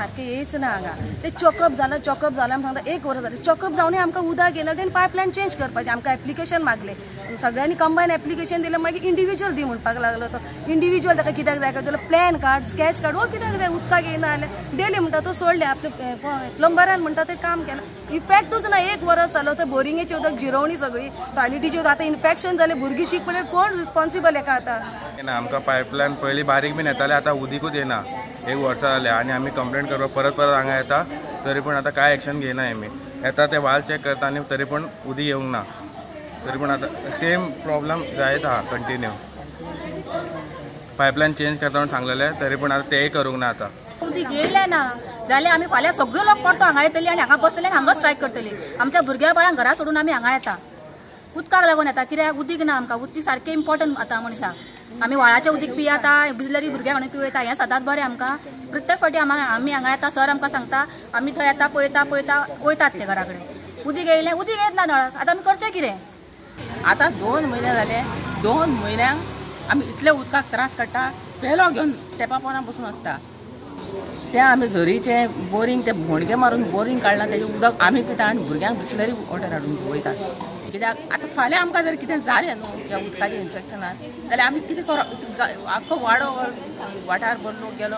सारखे येच ना हांगा ते चॉकअप झालं आमी सांगता 1 वर जालें चॉकअप जावनय आमकां उदक येना तेणी पायपलायन चेंज करपाचें आमकां एप्लिकेशन मागलें सगळ्यांनी कंबायन एप्लिकेशन दिलें मागीर इंडिविज्युअल दी म्हणपाक लागलो तो इंडिविज्युअल ताका कित्याक जाय काय जाल्यार प्लॅन काड स्केच काड कित्याक जाय उदकाक येना जाल्यार डेली म्हणटा तो सोडलें आपले प्लंबरान म्हणटा तें काम केलें इफेक्टूच ना 1 वर्स जालो तर बोरिंगेची उदक जिरवणी सगळी टॉयलेटीची आतां इन्फेक्शन जालें भुरगीं शीक पडलें कोण रिस्पॉन्सिबल हेका आतां आमकां पायपलायन पयलीं बारीक बीन येतालें आतां उदीकूच येना 1 वर्स जालें आनी आमी कंप्लेंट करपाक परत हांगा येता तरी पूण आतां कांय एक्शन घेयना आमी येता ते वाल चॅक करता आनी तरी पूण उदीक येवंक ना तरी पूण आतां सेम प्रॉब्लम जायत आहा कंटिन्यू पायपलायन चेंज करता म्हणून सांगलेलें तरी पूण आतां तेंय करूंक ना आतां उदीक येयलें ना जाल्यार आमी फाल्यां सगळ्यो लोक परतो हांगा येतली आनी हांगा बसतले आनी हांगा स्ट्रायक करतली आमच्या भुरग्या बाळांक घरा सोडून आमी हांगा येता उदकाक लागून येता कित्याक उदीक ना आमकां उदीक सारकें इम्पॉर्टंट आतां मनशाक आमी व्हाळाचें उदीक पियेता बिसलरी भुरग्यांक हाडून पिवयता हें सदांच बरें आमकां प्रत्येक फावटी आमी हांगा येता सर आमकां सांगता आमी थंय येता पळयता वयतात ते घरा कडेन उदीक येयलें उदीक येत ना नळाक आतां आमी करचें कितें आतां 2 म्हयने जाले 2 म्हयन्यांक आमी इतले उदकाक त्रास काडटा पेलो घेवन टेपा पोंदा बसून आसता ते आमी झरीचे बोरींग ते भोणगे मारून बोरींग काडला तेजें उदक आमी पिता आनी भुरग्यांक बिसलरी वॉटर हाडून वयतात कित्याक आतां फाल्यां आमकां जर कितें जालें न्हू ह्या उदकाच्या इन्फेक्शनान जाल्यार आमी कितें करप आख्खो वाठार बदलूंक गेलो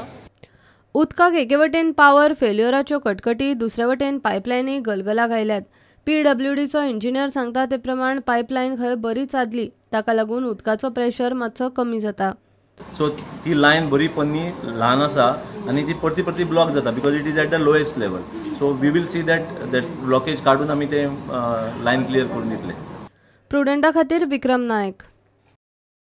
उदकाक एके वटेन पावर फेल्युराच्यो कटकटी दुसरे वटेन पायपलायनी गलगलाक आयल्यात PWDचो इंजिनियर सांगता ते प्रमाण पायपलायन खंय बरी चादली ताका लागून उदकाचो प्रेशर मातसो कमी जाता सो ती लायन बरी पन्नी ल्हान आसा आनी ती परती ब्लॉक जाता because it is at the lowest level so we will see that blockage काडून आमी ते लायन क्लियर करून दितले प्रुडंटा खातीर विक्रम नायक.